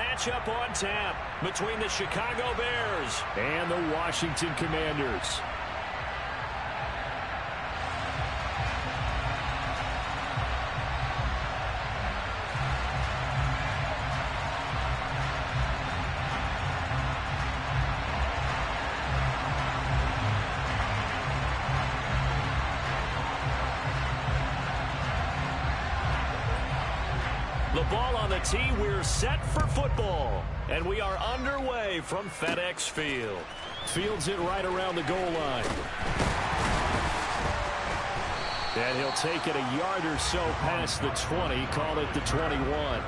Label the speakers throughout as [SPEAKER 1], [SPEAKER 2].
[SPEAKER 1] matchup on tap between the Chicago Bears and the Washington Commanders.
[SPEAKER 2] The ball on the tee, we're set for football. And we are underway from FedEx Field.
[SPEAKER 1] Fields it right around the goal line. And he'll take it a yard or so past the 20, call it the 21.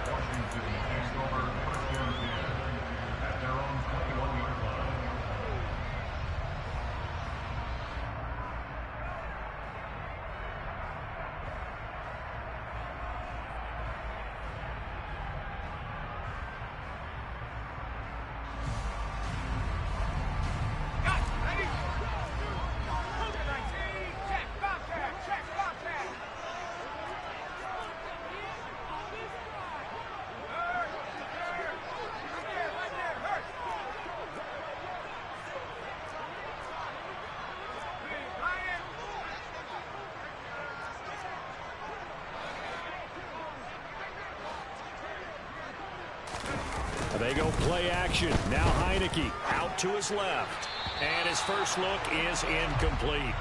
[SPEAKER 1] They go play action. Now Heineke out to his left. And his first look is incomplete.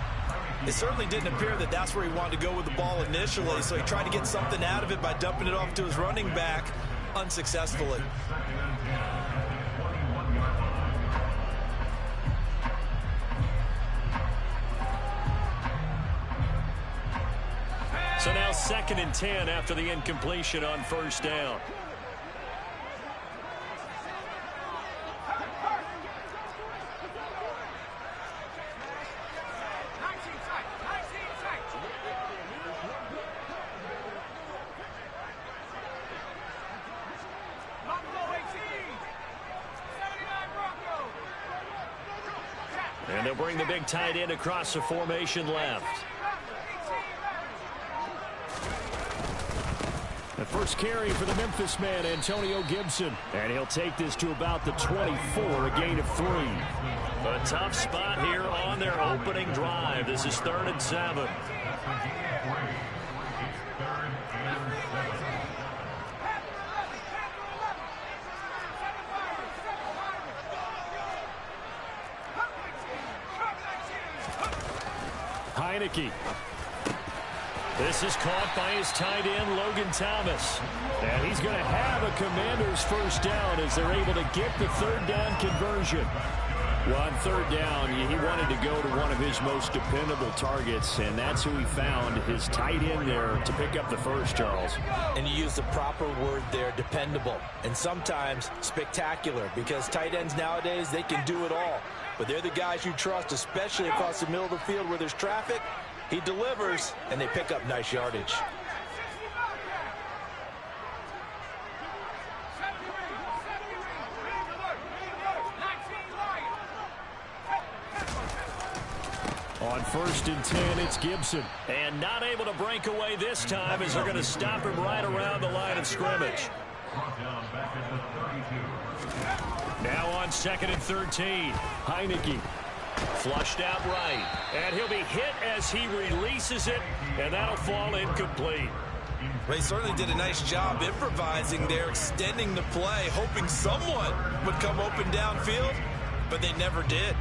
[SPEAKER 3] It certainly didn't appear that that's where he wanted to go with the ball initially, so he tried to get something out of it by dumping it off to his running back unsuccessfully.
[SPEAKER 1] So now 2nd and 10 after the incompletion on first down. And they'll bring the big tight end across the formation left. The first carry for the Memphis man, Antonio Gibson. And he'll take this to about the 24, a gain of 3.
[SPEAKER 2] A tough spot here on their opening drive. This is 3rd and 7.
[SPEAKER 1] Heineke. This is caught by his tight end, Logan Thomas. And he's going to have a Commanders first down as they're able to get the 3rd down conversion. Well, on 3rd down, he wanted to go to one of his most dependable targets, and that's who he found, his tight end there, to pick up the first, Charles.
[SPEAKER 3] And you use the proper word there, dependable, and sometimes spectacular, because tight ends nowadays, they can do it all. But they're the guys you trust, especially across the middle of the field where there's traffic. He delivers, and they pick up nice yardage.
[SPEAKER 1] On 1st and 10, it's Gibson.
[SPEAKER 2] And not able to break away this time as they're going to stop him right around the line of scrimmage.
[SPEAKER 1] Now on 2nd and 13, Heineke.
[SPEAKER 2] Flushed out right.
[SPEAKER 1] And he'll be hit as he releases it, and that'll fall incomplete.
[SPEAKER 3] They certainly did a nice job improvising there, extending the play, hoping someone would come open downfield, but they never did.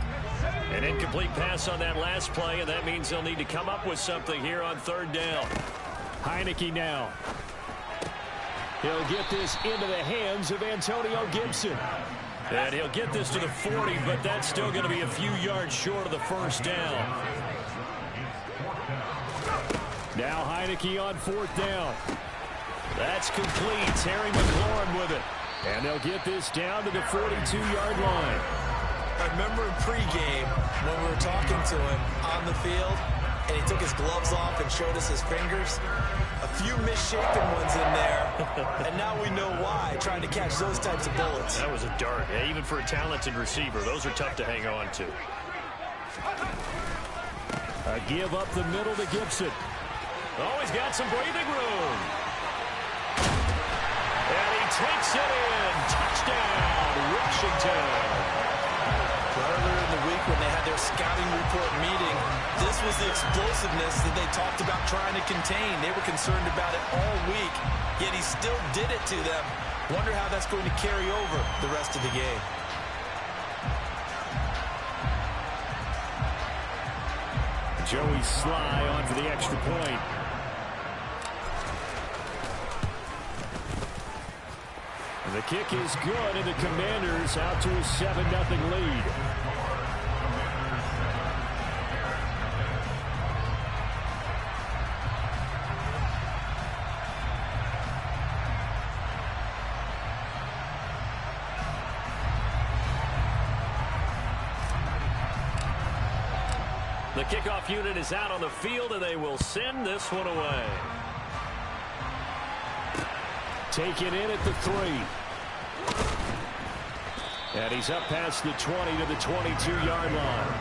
[SPEAKER 1] An incomplete pass on that last play, and that means they'll need to come up with something here on 3rd down. Heineke now. He'll get this into the hands of Antonio Gibson. And he'll get this to the 40, but that's still going to be a few yards short of the first down. Now Heineke on 4th down. That's complete. Terry McLaurin with it. And they'll get this down to the 42-yard line.
[SPEAKER 3] I remember in pregame when we were talking to him on the field, and he took his gloves off and showed us his fingers. A few misshapen ones in there, and now we know why, trying to catch those types of bullets.
[SPEAKER 2] That was a dart. Yeah, even for a talented receiver, those are tough to hang on to.
[SPEAKER 1] A give up the middle to Gibson.
[SPEAKER 2] Oh, he's got some breathing room. And he takes it in. Touchdown.
[SPEAKER 3] Earlier in the week when they had their scouting report meeting, this was the explosiveness that they talked about trying to contain. They were concerned about it all week, yet he still did it to them. Wonder how that's going to carry over the rest of the game.
[SPEAKER 1] Joey Sly on for the extra point. And the kick is good, and the Commanders out to a 7-0 lead.
[SPEAKER 2] The kickoff unit is out on the field, and they will send this one away.
[SPEAKER 1] Taken in at the 3. And he's up past the 20 to the 22-yard line.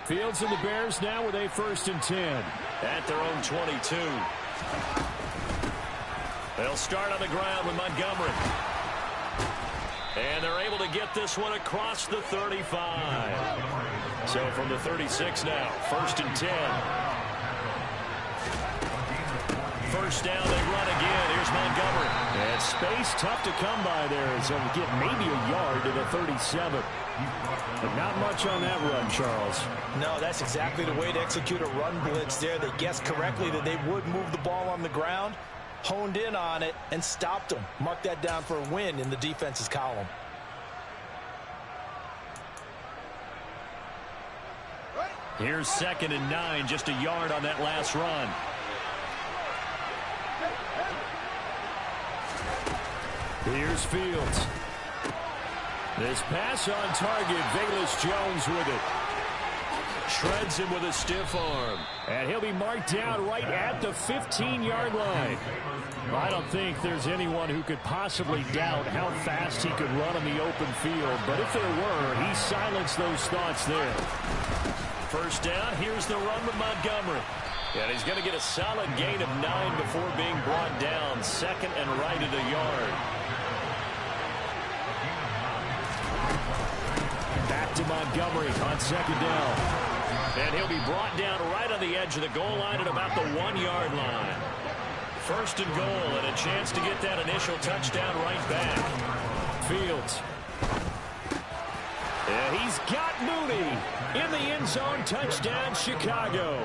[SPEAKER 1] Fields and the Bears now with a 1st and 10.
[SPEAKER 2] At their own 22. They'll start on the ground with Montgomery. And they're able to get this one across the 35. So from the 36 now, 1st and 10. First down, they run again. Here's Montgomery.
[SPEAKER 1] And space tough to come by there. So we get maybe a yard to the 37. But not much on that run, Charles.
[SPEAKER 3] No, that's exactly the way to execute a run blitz there. They guessed correctly that they would move the ball on the ground, honed in on it, and stopped them. Mark that down for a win in the defense's column.
[SPEAKER 2] Here's 2nd and 9, just a yard on that last run.
[SPEAKER 1] Here's Fields. This pass on target. Velus Jones with it.
[SPEAKER 2] Shreds him with a stiff arm.
[SPEAKER 1] And he'll be marked down right at the 15-yard line. I don't think there's anyone who could possibly doubt how fast he could run on the open field. But if there were, he silenced those thoughts there.
[SPEAKER 2] First down, here's the run with Montgomery. And he's going to get a solid gain of 9 before being brought down. 2nd and right at a yard.
[SPEAKER 1] Back to Montgomery on 2nd down.
[SPEAKER 2] And he'll be brought down right on the edge of the goal line at about the 1-yard line. 1st and goal, and a chance to get that initial touchdown right back.
[SPEAKER 1] Fields. And he's got Mooney in the end zone. Touchdown, Chicago.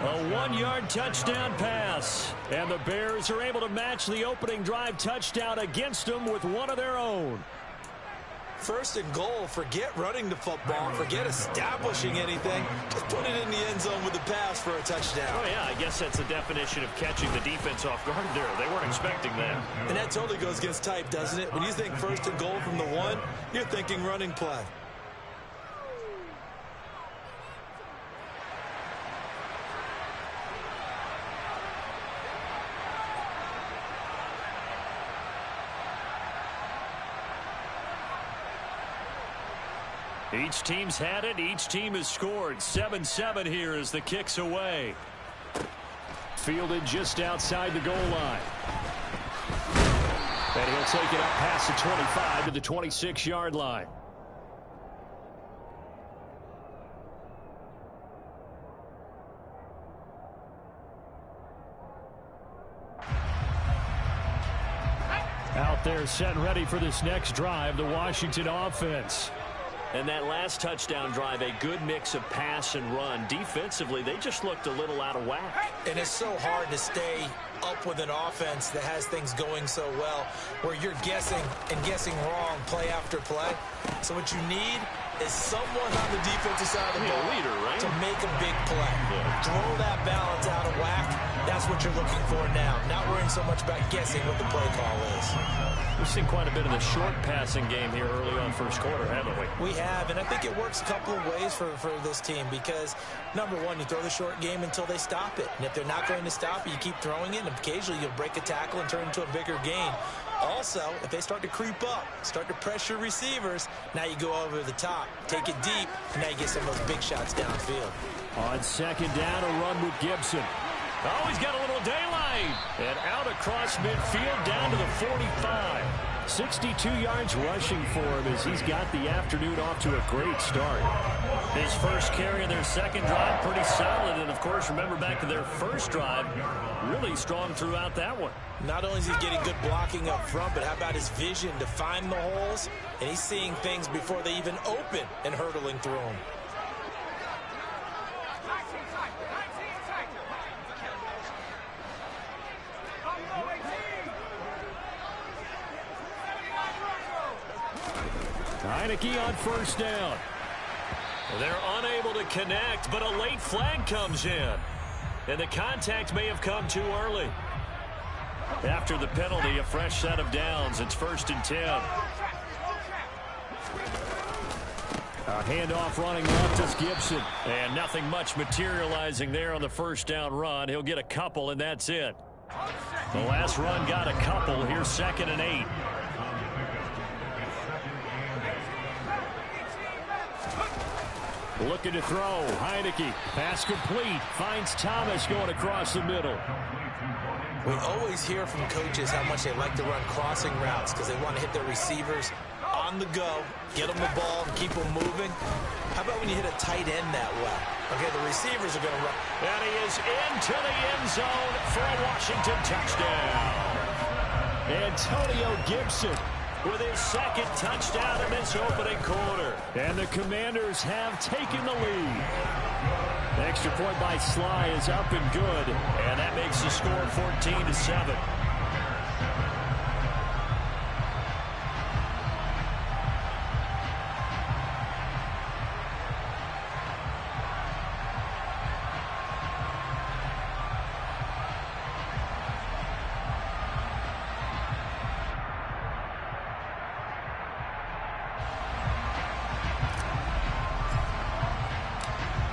[SPEAKER 1] A 1-yard touchdown pass. And the Bears are able to match the opening drive touchdown against them with one of their own.
[SPEAKER 3] 1st and goal, forget running the football, forget establishing anything. Just put it in the end zone with the pass for a touchdown.
[SPEAKER 2] Oh, yeah, I guess that's the definition of catching the defense off guard there. They weren't expecting that.
[SPEAKER 3] And that totally goes against type, doesn't it? When you think 1st and goal from the 1, you're thinking running play.
[SPEAKER 2] Each team's had it. Each team has scored. 7-7 here as the kick's away.
[SPEAKER 1] Fielded just outside the goal line. And he'll take it up past the 25 to the 26-yard line. Out there set and ready for this next drive, the Washington offense.
[SPEAKER 2] And that last touchdown drive, a good mix of pass and run. Defensively, they just looked a little out of whack.
[SPEAKER 3] And it's so hard to stay up with an offense that has things going so well, where you're guessing and guessing wrong play after play. So what you need is someone on the defensive side of the ball
[SPEAKER 2] leader, right?
[SPEAKER 3] to make a big play. Yeah. Throw that balance out of whack. That's what you're looking for now. Not worrying so much about guessing what the play call is.
[SPEAKER 2] We've seen quite a bit of the short passing game here early on first quarter, haven't we?
[SPEAKER 3] We have, and I think it works a couple of ways for this team because, number one, you throw the short game until they stop it. And if they're not going to stop it, you keep throwing it, and occasionally you'll break a tackle and turn it into a bigger gain. Also, if they start to creep up, start to pressure receivers, now you go over the top, take it deep, and now you get some of those big shots downfield.
[SPEAKER 1] On second down, a run with Gibson.
[SPEAKER 2] Oh, he's got a little daylight. And out across midfield down to the 45.
[SPEAKER 1] 62 yards rushing for him as he's got the afternoon off to a great start.
[SPEAKER 2] His first carry of their second drive, pretty solid. And, of course, remember back to their first drive, really strong throughout that one.
[SPEAKER 3] Not only is he getting good blocking up front, but how about his vision to find the holes? And he's seeing things before they even open and hurtling through them.
[SPEAKER 1] Heineke on first down.
[SPEAKER 2] They're unable to connect, but a late flag comes in. And the contact may have come too early. After the penalty, a fresh set of downs. It's 1st and 10.
[SPEAKER 1] A handoff running left is Gibson.
[SPEAKER 2] And nothing much materializing there on the first down run. He'll get a couple, and that's it. The last run got a couple. Here's 2nd and 8.
[SPEAKER 1] Looking to throw. Heineke. Pass complete. Finds Thomas going across the middle.
[SPEAKER 3] We always hear from coaches how much they like to run crossing routes because they want to hit their receivers on the go, get them the ball, and keep them moving. How about when you hit a tight end that way? Okay, the receivers are going to run.
[SPEAKER 2] And he is into the end zone for a Washington touchdown.
[SPEAKER 1] Antonio Gibson
[SPEAKER 2] with his second touchdown in this opening quarter.
[SPEAKER 1] And the Commanders have taken the lead. The extra point by Sly is up and good.
[SPEAKER 2] And that makes the score 14-7.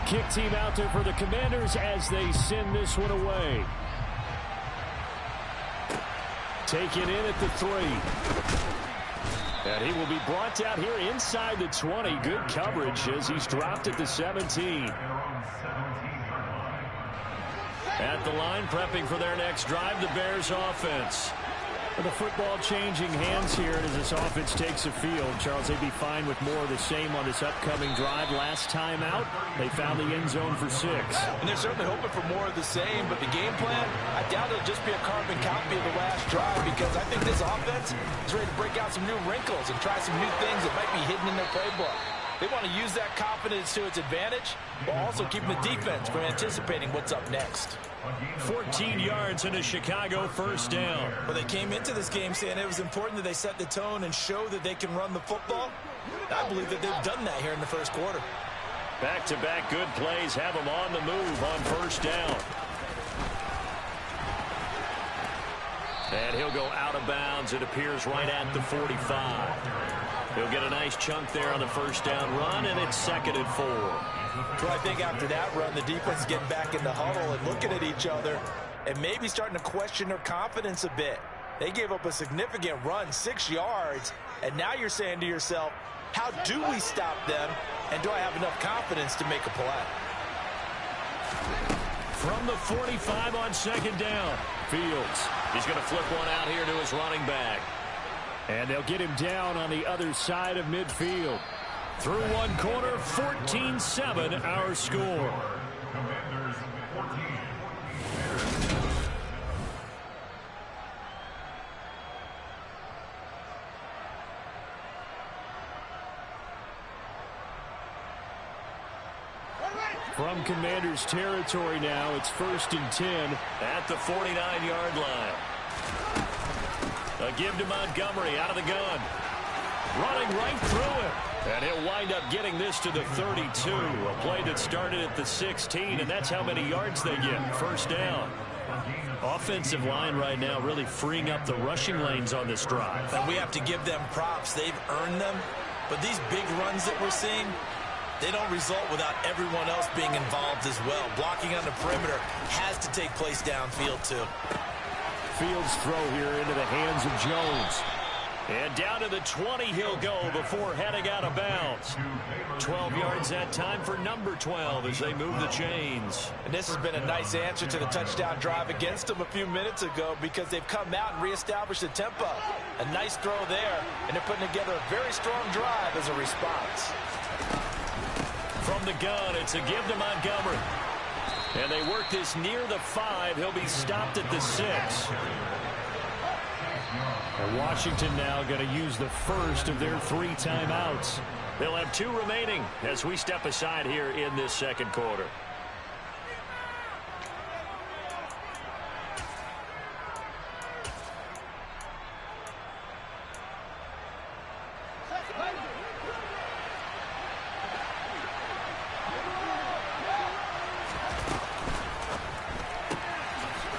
[SPEAKER 1] Kick team out there for the Commanders as they send this one away. Taken in at the 3. And he will be brought down here inside the 20. Good coverage as he's dropped at the 17.
[SPEAKER 2] At the line, prepping for their next drive, the Bears offense.
[SPEAKER 1] The football changing hands here as this offense takes the field. Charles, they'd be fine with more of the same on this upcoming drive. Last time out, they found the end zone for 6.
[SPEAKER 3] And they're certainly hoping for more of the same, but the game plan, I doubt it'll just be a carbon copy of the last drive because I think this offense is ready to break out some new wrinkles and try some new things that might be hidden in their playbook. They want to use that confidence to its advantage while also keeping the defense from anticipating what's up next.
[SPEAKER 2] 14 yards in a Chicago first down.
[SPEAKER 3] Well, they came into this game saying it was important that they set the tone and show that they can run the football. I believe that they've done that here in the first quarter.
[SPEAKER 2] Back-to-back good plays have them on the move on first down. And he'll go out of bounds, it appears, right at the 45. He'll get a nice chunk there on the first down run, and it's 2nd and 4.
[SPEAKER 3] So I think after that run, the defense is getting back in the huddle and looking at each other and maybe starting to question their confidence a bit. They gave up a significant run, 6 yards, and now you're saying to yourself, how do we stop them, and do I have enough confidence to make a play?
[SPEAKER 2] From the 45 on 2nd down, Fields. He's going to flip one out here to his running back.
[SPEAKER 1] And they'll get him down on the other side of midfield.
[SPEAKER 2] Through one quarter, 14-7 our score.
[SPEAKER 1] From Commanders territory now, it's 1st and 10.
[SPEAKER 2] At the 49-yard line. A give to Montgomery out of the gun. Running right through him. And he'll wind up getting this to the 32. A play that started at the 16, and that's how many yards they get. 1st down. Offensive line right now really freeing up the rushing lanes on this drive.
[SPEAKER 3] And we have to give them props. They've earned them. But these big runs that we're seeing, they don't result without everyone else being involved as well. Blocking on the perimeter has to take place downfield too.
[SPEAKER 1] Fields throw here into the hands of Jones.
[SPEAKER 2] And down to the 20 he'll go before heading out of bounds. 12 yards that time for number 12 as they move the chains.
[SPEAKER 3] And this has been a nice answer to the touchdown drive against them a few minutes ago because they've come out and reestablished the tempo. A nice throw there, and they're putting together a very strong drive as a response.
[SPEAKER 2] From the gun, it's a give to Montgomery. And they work this near the 5. He'll be stopped at the 6.
[SPEAKER 1] And Washington now going to use the first of their 3 timeouts.
[SPEAKER 2] They'll have 2 remaining as we step aside here in this second quarter.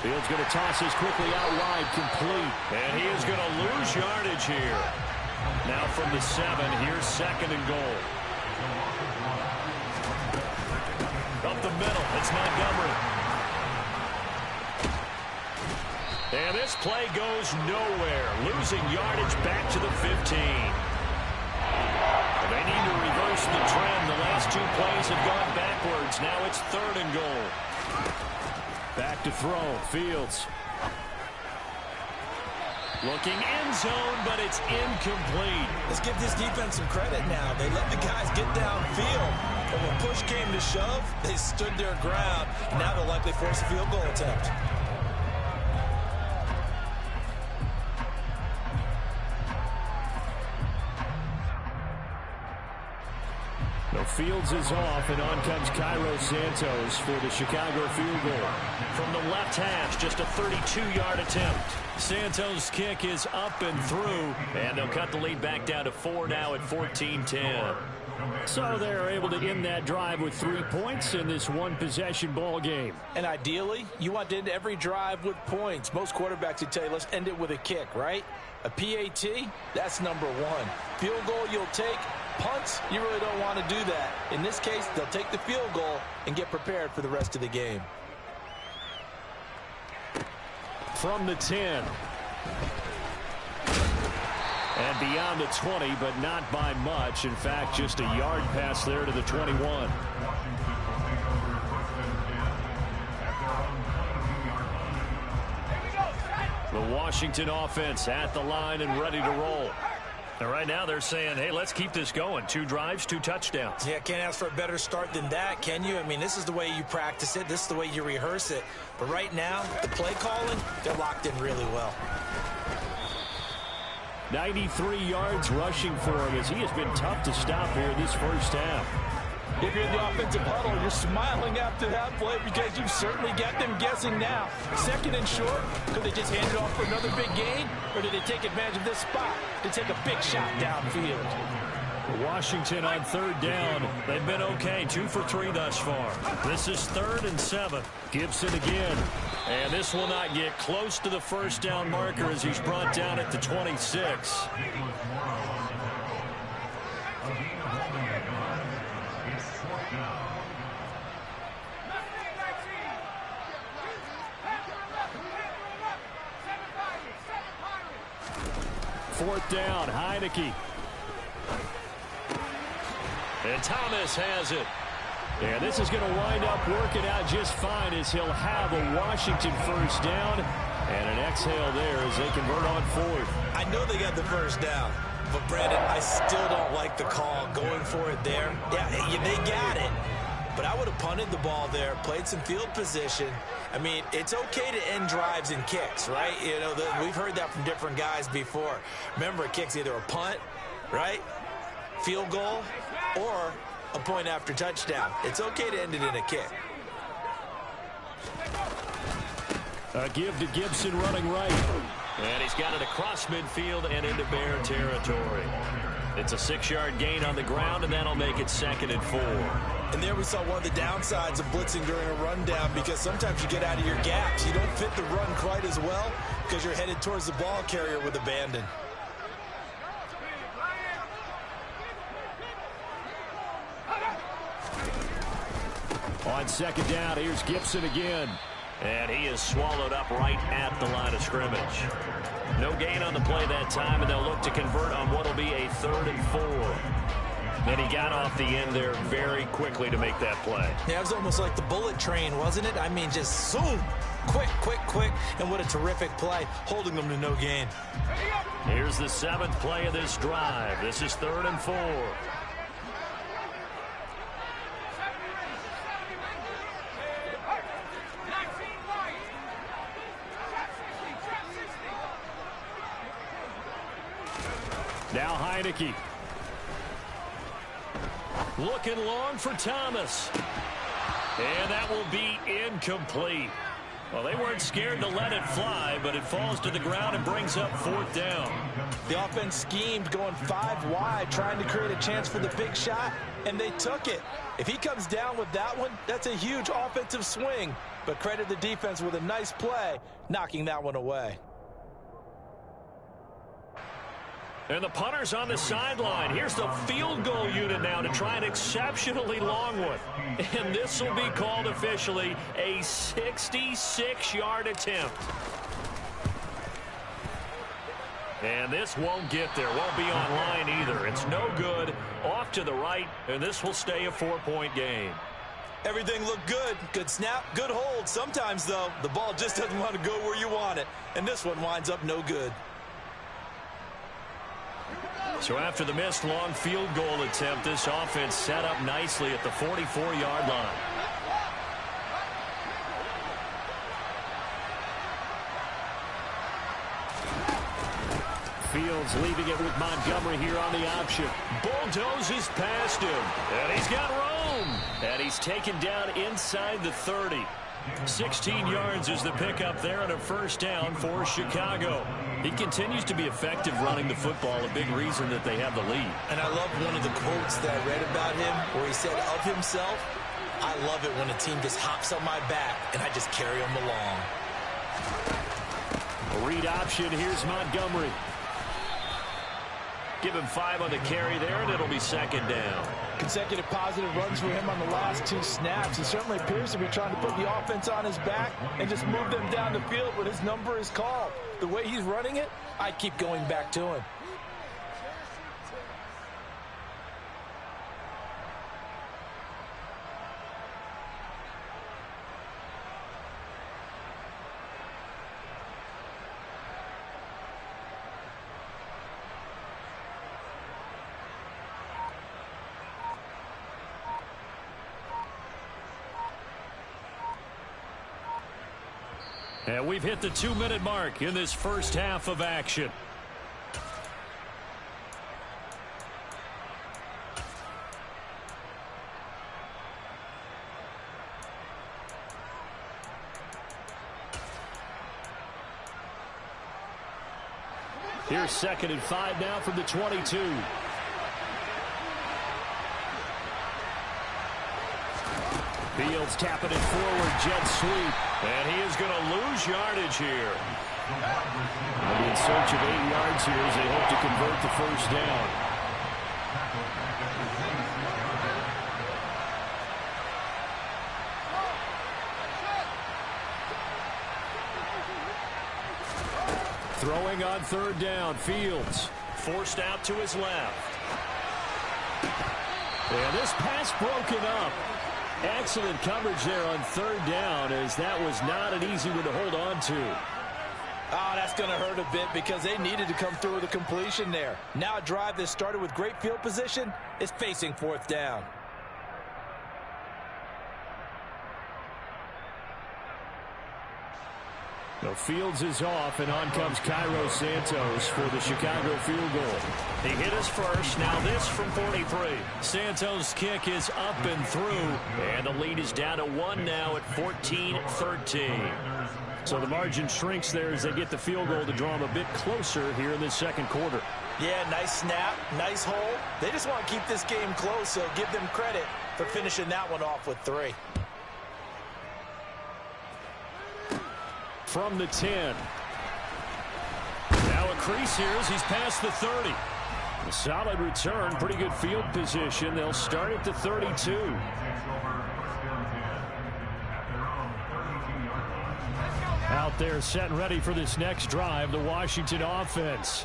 [SPEAKER 1] Fields going to toss this quickly out wide, complete.
[SPEAKER 2] And he is going to lose yardage here. Now from the 7, here's 2nd and goal. Up the middle, it's Montgomery. And this play goes nowhere. Losing yardage back to the 15. They need to reverse the trend. The last 2 plays have gone backwards. Now it's 3rd and goal.
[SPEAKER 1] Back to throw, Fields.
[SPEAKER 2] Looking end zone, but it's incomplete.
[SPEAKER 3] Let's give this defense some credit now. They let the guys get downfield. But when push came to shove, they stood their ground. Now they'll likely force a field goal attempt.
[SPEAKER 1] Fields is off, and on comes Cairo Santos for the Chicago field goal.
[SPEAKER 2] From the left hash, just a 32-yard attempt. Santos' kick is up and through, and they'll cut the lead back down to 4 now at 14-10.
[SPEAKER 1] So they're able to end that drive with 3 points in this one-possession ball game.
[SPEAKER 3] And ideally, you want to end every drive with points. Most quarterbacks would tell you, let's end it with a kick, right? A PAT, that's number 1. Field goal you'll take. Punts, you really don't want to do that. In this case, they'll take the field goal and get prepared for the rest of the game.
[SPEAKER 1] From the 10. And beyond the 20, but not by much. In fact, just a yard pass there to the 21. The Washington offense at the line and ready to roll.
[SPEAKER 2] And right now they're saying, hey, let's keep this going. 2 drives, 2 touchdowns.
[SPEAKER 3] Yeah, can't ask for a better start than that, can you? I mean, this is the way you practice it. This is the way you rehearse it. But right now, the play calling, they're locked in really well.
[SPEAKER 1] 93 yards rushing for him as he has been tough to stop here this first half.
[SPEAKER 3] If you're in the offensive huddle, you're smiling after that play because you've certainly got them guessing now. 2nd and short, could they just hand it off for another big gain? Or did they take advantage of this spot to take a big shot downfield?
[SPEAKER 1] Washington on 3rd down.
[SPEAKER 2] They've been okay, 2 for 3 thus far. This is 3rd and 7.
[SPEAKER 1] Gibson again.
[SPEAKER 2] And this will not get close to the first down marker as he's brought down at the 26.
[SPEAKER 1] Fourth down, Heineke.
[SPEAKER 2] And Thomas has it.
[SPEAKER 1] And this is going to wind up working out just fine as he'll have a Washington first down. And an exhale there as they convert on 4th.
[SPEAKER 3] I know they got the first down. But, Brandon, I still don't like the call going for it there. Yeah, they got it. But I would have punted the ball there, played some field position. I mean, it's okay to end drives and kicks, right? You know, we've heard that from different guys before. Remember, a kick's either a punt, right, field goal, or a point after touchdown. It's okay to end it in a kick.
[SPEAKER 1] A give to Gibson running right.
[SPEAKER 2] And he's got it across midfield and into Bear territory. It's a 6-yard gain on the ground, and that'll make it 2nd and 4.
[SPEAKER 3] And there we saw one of the downsides of blitzing during a rundown, because sometimes you get out of your gaps. You don't fit the run quite as well because you're headed towards the ball carrier with abandon.
[SPEAKER 1] On 2nd down, here's Gibson again.
[SPEAKER 2] And he is swallowed up right at the line of scrimmage. No gain on the play that time, and they'll look to convert on what will be a 3rd and 4. And he got off the end there very quickly to make that play.
[SPEAKER 3] Yeah, it was almost like the bullet train, wasn't it? I mean, just zoom. Quick, quick, quick. And what a terrific play, holding them to no gain.
[SPEAKER 2] Here's the 7th play of this drive. This is 3rd and 4.
[SPEAKER 1] Now Heineke.
[SPEAKER 2] Looking long for Thomas. And that will be incomplete. Well, they weren't scared to let it fly, but it falls to the ground and brings up 4th down.
[SPEAKER 3] The offense schemed going 5 wide, trying to create a chance for the big shot, and they took it. If he comes down with that one, that's a huge offensive swing. But credit the defense with a nice play, knocking that one away.
[SPEAKER 2] And the punter's on the sideline. Here's the field goal unit now to try an exceptionally long one. And this will be called officially a 66-yard attempt. And this won't get there. Won't be on line either. It's no good. Off to the right, and this will stay a 4-point game.
[SPEAKER 3] Everything looked good. Good snap, good hold. Sometimes, though, the ball just doesn't want to go where you want it. And this one winds up no good.
[SPEAKER 2] So after the missed long field goal attempt, this offense set up nicely at the 44-yard line.
[SPEAKER 1] Fields leaving it with Montgomery here on the option.
[SPEAKER 2] Bulldozes past him, and he's got room. And he's taken down inside the 30. 16 yards is the pickup there and a 1st down for Chicago. He continues to be effective running the football, a big reason that they have the lead.
[SPEAKER 3] And I love one of the quotes that I read about him where he said of himself, "I love it when a team just hops on my back and I just carry them along."
[SPEAKER 1] Read option, here's Montgomery.
[SPEAKER 2] Give him 5 on the carry there, and it'll be 2nd down.
[SPEAKER 3] Consecutive positive runs for him on the last 2 snaps. He certainly appears to be trying to put the offense on his back and just move them down the field when his number is called. The way he's running it, I keep going back to him.
[SPEAKER 1] And we've hit the 2-minute mark in this first half of action. Here's 2nd and 5 now from the 22. Fields tapping it forward, jet sweep.
[SPEAKER 2] And he is going to lose yardage here.
[SPEAKER 1] They'll be in search of 8 yards here as they hope to convert the 1st down. Throwing on 3rd down, Fields.
[SPEAKER 2] Forced out to his left.
[SPEAKER 1] And this pass broken up. Excellent coverage there on 3rd down, as that was not an easy one to hold on to.
[SPEAKER 3] Oh, that's going to hurt a bit because they needed to come through with a completion there. Now a drive that started with great field position is facing 4th down.
[SPEAKER 1] The Fields is off, and on comes Cairo Santos for the Chicago field goal.
[SPEAKER 2] He hit us first. Now this from 43.
[SPEAKER 1] Santos' kick is up and through.
[SPEAKER 2] And the lead is down to 1 now at 14-13.
[SPEAKER 1] So the margin shrinks there as they get the field goal to draw them a bit closer here in this second quarter.
[SPEAKER 3] Yeah, nice snap, nice hole. They just want to keep this game close, so give them credit for finishing that one off with 3.
[SPEAKER 1] From the 10. Now a crease here as he's past the 30. A solid return, pretty good field position. They'll start at the 32. Out there set and ready for this next drive, the Washington offense.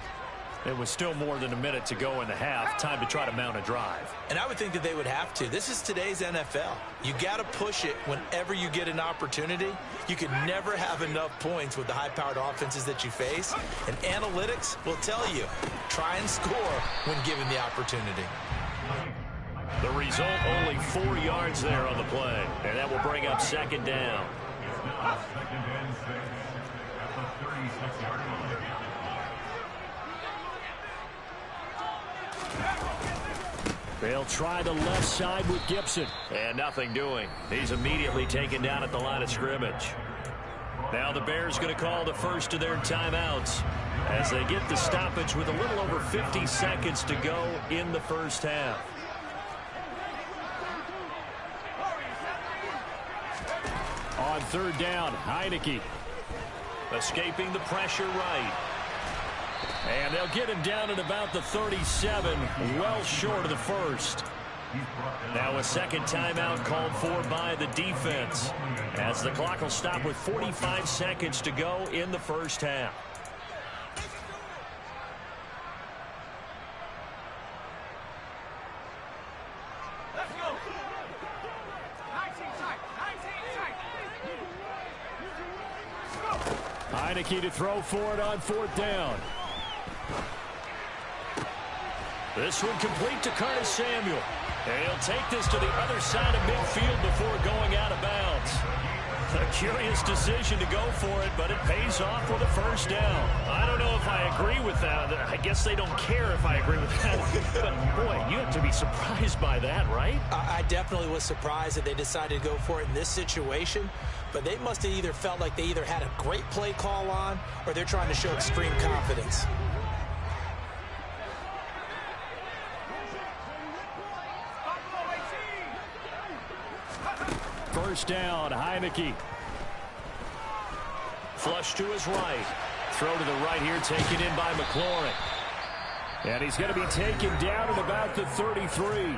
[SPEAKER 2] It was still more than a minute to go in the half. Time to try to mount a drive.
[SPEAKER 3] And I would think that they would have to. This is today's NFL. You got to push it whenever you get an opportunity. You can never have enough points with the high-powered offenses that you face. And analytics will tell you, try and score when given the opportunity.
[SPEAKER 2] The result, only 4 yards there on the play. And that will bring up second down.
[SPEAKER 1] They'll try the left side with Gibson.
[SPEAKER 2] And nothing doing. He's immediately taken down at the line of scrimmage. Now the Bears going to call the first of their timeouts as they get the stoppage with a little over 50 seconds to go in the first half.
[SPEAKER 1] On third down, Heineke.
[SPEAKER 2] Escaping the pressure right.
[SPEAKER 1] And they'll get him down at about the 37, well short of the first.
[SPEAKER 2] Now a second timeout called for by the defense as the clock will stop with 45 seconds to go in the first half.
[SPEAKER 1] Heineke to throw for it on fourth down.
[SPEAKER 2] This one complete to Curtis Samuel. And he'll take this to the other side of midfield before going out of bounds. A curious decision to go for it, but it pays off with a first down. I don't know if I agree with that. I guess they don't care if I agree with that. But, boy, you have to be surprised by that, right?
[SPEAKER 3] I definitely was surprised that they decided to go for it in this situation. But they must have either felt like they either had a great play call on or they're trying to show extreme confidence.
[SPEAKER 1] First down, Heineke.
[SPEAKER 2] Flush to his right. Throw to the right here, taken in by McLaurin.
[SPEAKER 1] And he's going to be taken down at about the 33.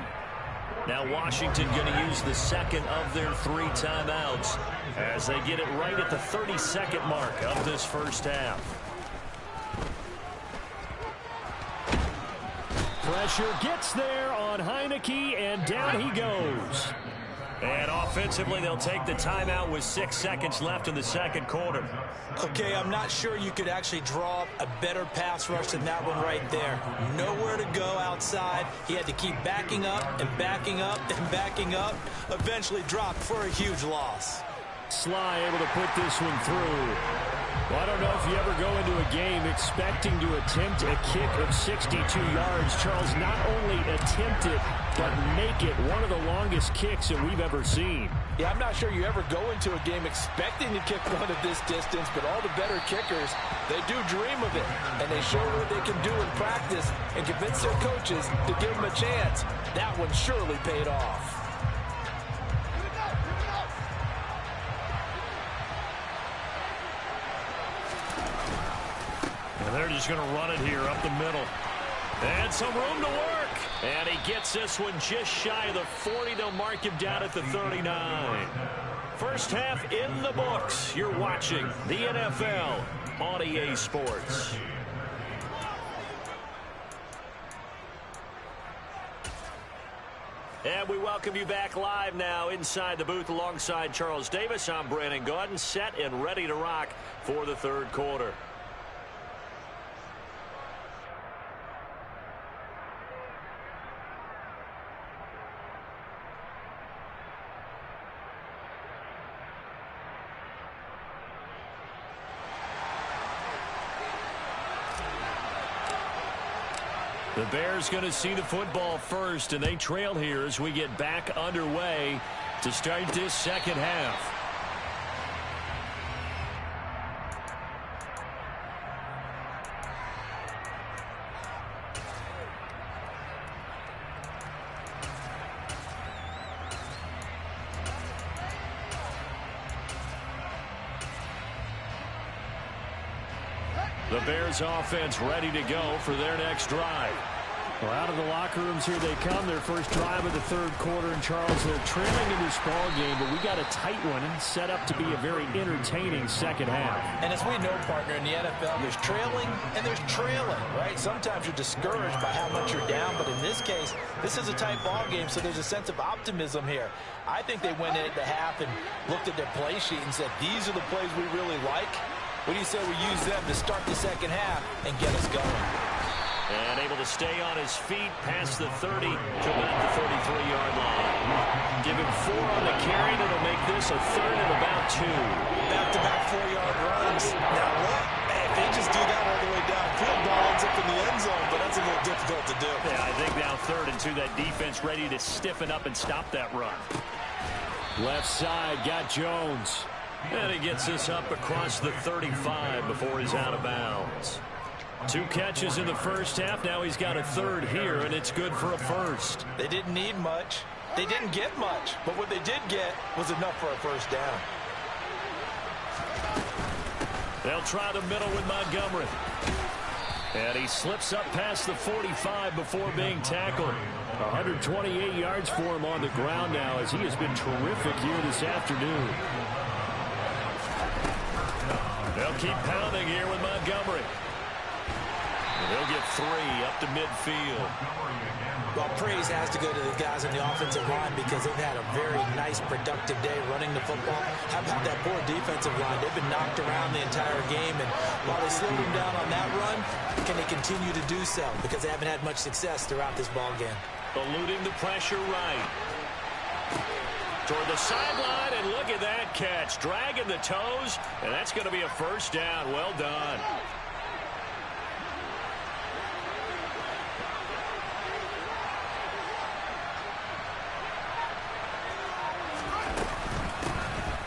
[SPEAKER 2] Now Washington going to use the second of their 3 timeouts as they get it right at the 32nd mark of this first half.
[SPEAKER 1] Pressure gets there on Heineke, and down he goes.
[SPEAKER 2] And offensively, they'll take the timeout with 6 seconds left in the second quarter.
[SPEAKER 3] Okay, I'm not sure you could actually draw up a better pass rush than that one right there. Nowhere to go outside. He had to keep backing up and backing up and backing up. Eventually dropped for a huge loss.
[SPEAKER 1] Sly able to put this one through. Well, I don't know if you ever go into a game expecting to attempt a kick of 62 yards. Charles, not only attempt it, but make it one of the longest kicks that we've ever seen.
[SPEAKER 3] Yeah, I'm not sure you ever go into a game expecting to kick one of this distance, but all the better kickers, they do dream of it. And they show what they can do in practice and convince their coaches to give them a chance. That one surely paid off.
[SPEAKER 2] And they're just going to run it here up the middle. And some room to work. And he gets this one just shy of the 40. They'll mark him down at the 39. First half in the books. You're watching the NFL on EA Sports. And we welcome you back live now inside the booth alongside Charles Davis. I'm Brandon Gaudin, set and ready to rock for the third quarter.
[SPEAKER 1] The Bears going to see the football first, and they trail here as we get back underway to start this second half. The Bears offense ready to go for their next drive. Well, out of the locker rooms here they come. Their first drive of the third quarter. And Charles, they're trailing in this ball game, but we got a tight one and set up to be a very entertaining second half.
[SPEAKER 3] And as we know, partner, in the NFL, there's trailing and there's trailing, right? Sometimes you're discouraged by how much you're down, but in this case, this is a tight ball game, so there's a sense of optimism here. I think they went into half and looked at their play sheet and said, these are the plays we really like. What do you say we use them to start the second half and get us going?
[SPEAKER 1] And able to stay on his feet past the 30 to about the 33-yard line. Give him 4 on the carry. That'll make this a third and about 2.
[SPEAKER 3] Back-to-back 4-yard runs. Now what? If they just do that all the way downfield, ball ends up in the end zone, but that's a little difficult to do.
[SPEAKER 1] Yeah, I think now 3rd and 2, that defense ready to stiffen up and stop that run. Left side, got Jones. And he gets this up across the 35 before he's out of bounds. 2 catches in the first half. Now he's got a 3rd here, and it's good for a first.
[SPEAKER 3] They didn't need much. They didn't get much. But what they did get was enough for a first down.
[SPEAKER 1] They'll try the middle with Montgomery. And he slips up past the 45 before being tackled. 128 yards for him on the ground now, as he has been terrific here this afternoon. They'll keep pounding here with Montgomery. And they'll get 3 up to midfield.
[SPEAKER 3] Well, praise has to go to the guys on the offensive line because they've had a very nice, productive day running the football. How about that poor defensive line? They've been knocked around the entire game, and while they slowed them down on that run, can they continue to do so? Because they haven't had much success throughout this ball game.
[SPEAKER 1] Eluding the pressure right. Toward the sideline, and look at that catch. Dragging the toes, and that's going to be a first down. Well done.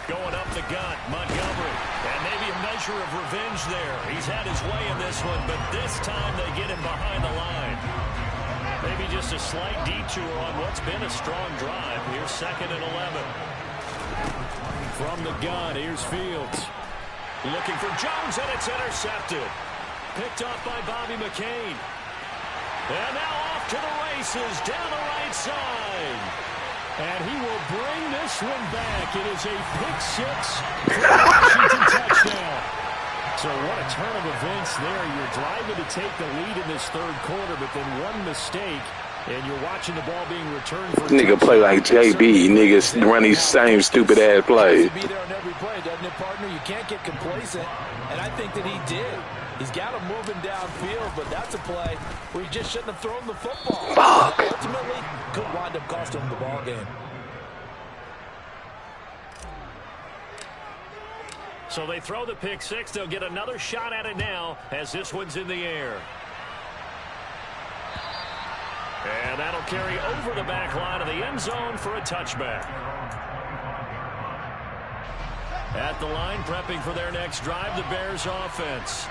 [SPEAKER 1] Going up the gut, Montgomery. And maybe a measure of revenge there. He's had his way in this one, but this time they get him behind the line. Maybe just a slight detour on what's been a strong drive. Here's 2nd and 11. From the gun, here's Fields. Looking for Jones, and it's intercepted. Picked off by Bobby McCain. And now off to the races, down the right side. And he will bring this one back. It is a pick-6 for a Washington touchdown. So what a turn of events there. You're driving to take the lead in this third quarter, but then one mistake, and you're watching the ball being returned for
[SPEAKER 4] nigga play like JB. Niggas run these same stupid ass plays.
[SPEAKER 3] Be there on every play, doesn't it, partner? You can't get complacent, and I think that he did. He's got him moving downfield, but that's a play where he just shouldn't have thrown the football.
[SPEAKER 4] Fuck.
[SPEAKER 3] Ultimately, could wind up costing him the ball game.
[SPEAKER 1] So they throw the pick-6. They'll get another shot at it now as this one's in the air. And that'll carry over the back line of the end zone for a touchback. At the line, prepping for their next drive, the Bears offense.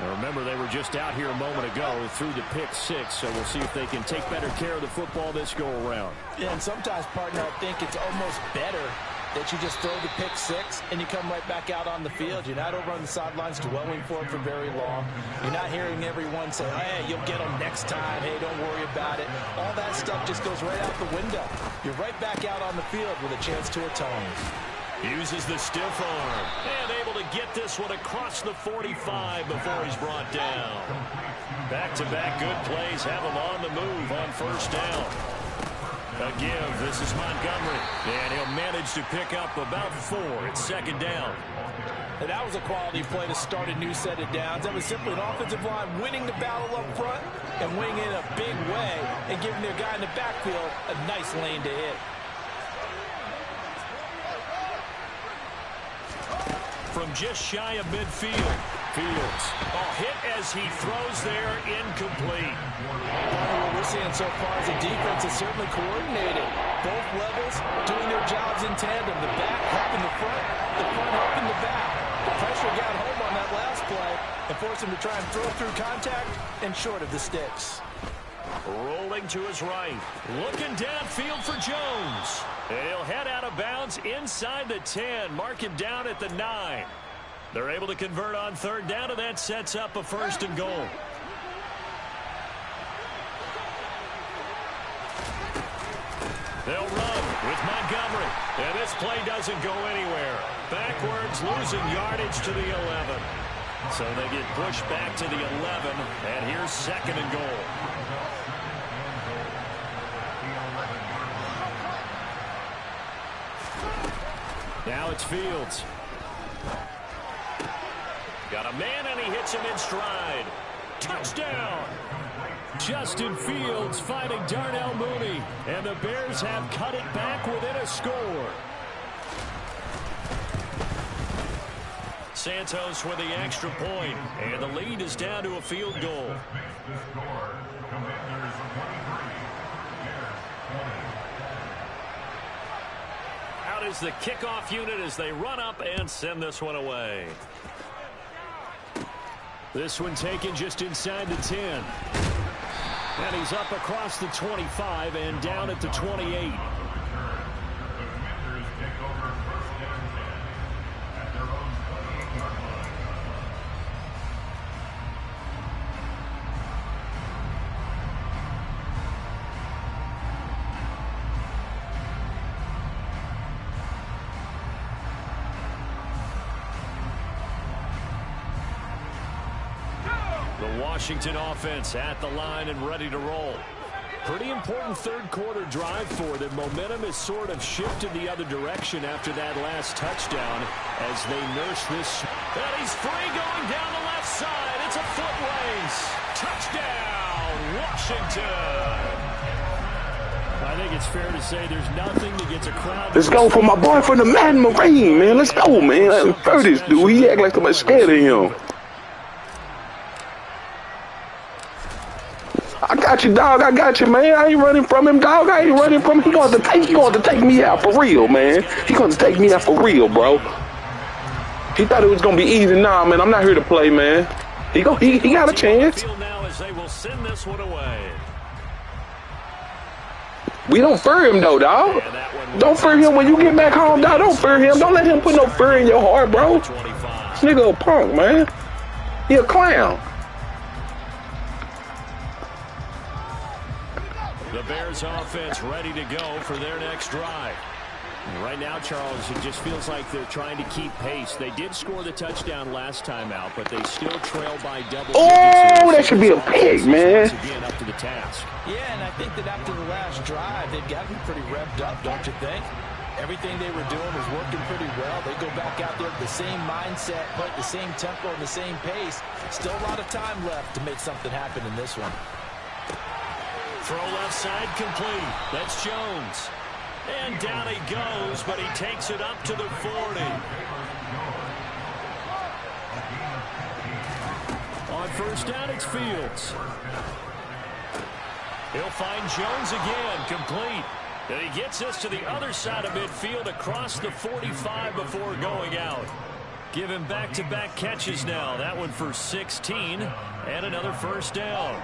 [SPEAKER 1] Now remember, they were just out here a moment ago through the pick-6, so we'll see if they can take better care of the football this go-around.
[SPEAKER 3] Yeah, and sometimes, partner, I think it's almost better that you just throw the pick-6 and you come right back out on the field. You're not over on the sidelines dwelling for it for very long. You're not hearing everyone say, hey, you'll get them next time. Hey, don't worry about it. All that stuff just goes right out the window. You're right back out on the field with a chance to atone.
[SPEAKER 1] Uses the stiff arm. And able to get this one across the 45 before he's brought down. Back-to-back good plays have him on the move on first down. A give. This is Montgomery. And he'll manage to pick up about 4. It's 2nd down.
[SPEAKER 3] And that was a quality play to start a new set of downs. That was simply an offensive line winning the battle up front and winning in a big way and giving their guy in the backfield a nice lane to hit.
[SPEAKER 1] From just shy of midfield, Fields.
[SPEAKER 2] Oh, hit as he throws there, incomplete.
[SPEAKER 3] What we're seeing so far is a defense is certainly coordinated. Both levels doing their jobs in tandem. The back helping the front helping the back. The pressure got home on that last play and forced him to try and throw through contact and short of the sticks.
[SPEAKER 2] Rolling to his right. Looking downfield for Jones. And he'll head out of bounds inside the 10. Mark him down at the 9. They're able to convert on third down, and that sets up a 1st and goal. They'll run with Montgomery. And this play doesn't go anywhere. Backwards, losing yardage to the 11. So they get pushed back to the 11, and here's 2nd and goal.
[SPEAKER 1] Now it's Fields.
[SPEAKER 2] Got a man, and he hits him in stride. Touchdown!
[SPEAKER 1] Justin Fields fighting Darnell Mooney. And the Bears have cut it back within a score.
[SPEAKER 2] Santos with the extra point, and the lead is down to a field goal. Out is the kickoff unit as they run up and send this one away.
[SPEAKER 1] This one taken just inside the 10. And he's up across the 25 and down at the 28. Washington offense at the line and ready to roll. Pretty important third quarter drive for them. Momentum has sort of shifted the other direction after that last touchdown as they nurse this.
[SPEAKER 2] And he's free going down the left side. It's a foot race. Touchdown, Washington.
[SPEAKER 1] I think it's fair to say there's nothing that gets a crowd.
[SPEAKER 4] Let's go for my boy from the Madden Marine, man. Let's go, man. Let him throw this dude. He act like somebody scared of him. I got you, dog. I got you, man. I ain't running from him, dog. I ain't running from him. He going to take me out for real, man. He going to take me out for real, bro. He thought it was going to be easy. Nah, man. I'm not here to play, man. He got a chance.
[SPEAKER 2] Now as they will send this one away.
[SPEAKER 4] We don't fear him, though, dog. Don't fear him when you get back home, dog. Don't fear him. Don't let him put no fear in your heart, bro. This nigga a punk, man. He a clown.
[SPEAKER 1] The Bears offense ready to go for their next drive. And right now, Charles, it just feels like they're trying to keep pace. They did score the touchdown last time out, but they still trail by double digits.
[SPEAKER 4] Oh, that should be a pick, man.
[SPEAKER 1] Again, up to the task.
[SPEAKER 3] Yeah, and I think that after the last drive, they've gotten pretty revved up, don't you think? Everything they were doing was working pretty well. They go back out there with the same mindset, but the same tempo and the same pace. Still a lot of time left to make something happen in this one.
[SPEAKER 2] Throw left side complete. That's Jones. And down he goes, but he takes it up to the 40.
[SPEAKER 1] On first down, it's Fields.
[SPEAKER 2] He'll find Jones again, complete. And he gets this to the other side of midfield across the 45 before going out. Give him back-to-back catches now. That one for 16 and another first down.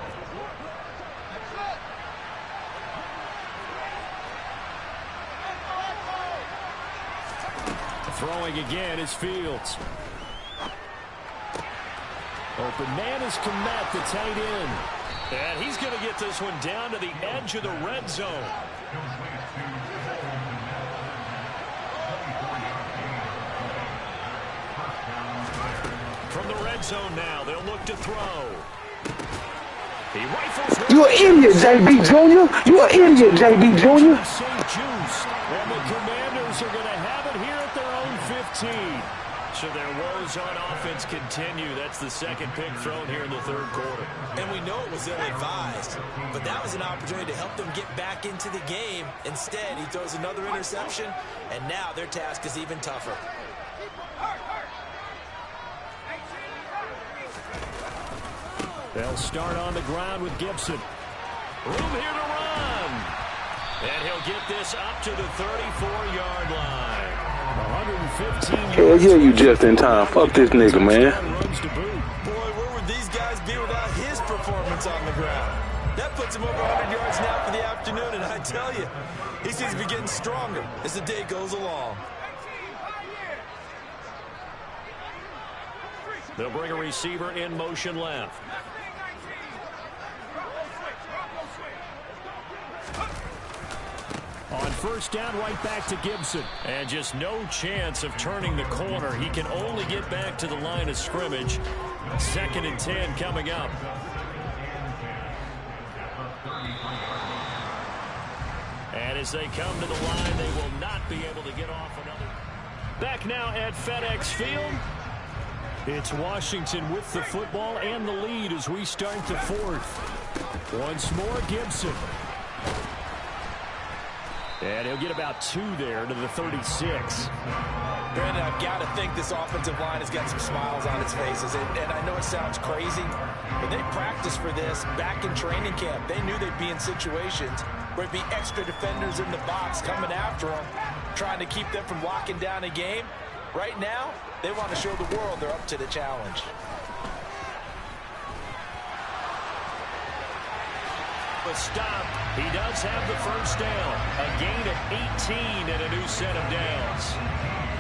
[SPEAKER 1] Throwing again is Fields. Open man is Komet, the tight end.
[SPEAKER 2] And he's going to get this one down to the edge of the red zone. From the red zone now, they'll look to throw. He rifles.
[SPEAKER 4] You an idiot, JB Jr. You an idiot, JB Jr.
[SPEAKER 1] And the Commanders are going to have it here at their own 15.
[SPEAKER 2] So their woes on offense continue. That's the second pick thrown here in the third quarter.
[SPEAKER 3] And we know it was ill-advised, but that was an opportunity to help them get back into the game. Instead, he throws another interception, and now their task is even tougher.
[SPEAKER 1] They'll start on the ground with Gibson. Room here to run. And he'll get this up to the 34-yard line. 115 yards.
[SPEAKER 4] Hell yeah, you just in time. Fuck this nigga, man.
[SPEAKER 3] Boy, where would these guys be without his performance on the ground? That puts him over 100 yards now for the afternoon, and I tell you, he seems to be getting stronger as the day goes along.
[SPEAKER 1] They'll bring a receiver in motion left. On first down, right back to Gibson. And just no chance of turning the corner. He can only get back to the line of scrimmage. 2nd and 10 coming up. And as they come to the line, they will not be able to get off another. Back now at FedEx Field. It's Washington with the football and the lead as we start the 4th. Once more, Gibson. And he'll get about 2 there to the 36.
[SPEAKER 3] Brandon, I've got to think this offensive line has got some smiles on its faces. And I know it sounds crazy, but they practiced for this back in training camp. They knew they'd be in situations where it'd be extra defenders in the box coming after them, trying to keep them from locking down a game. Right now, they want to show the world they're up to the challenge.
[SPEAKER 1] A stop. He does have the first down. A gain of 18 and a new set of downs.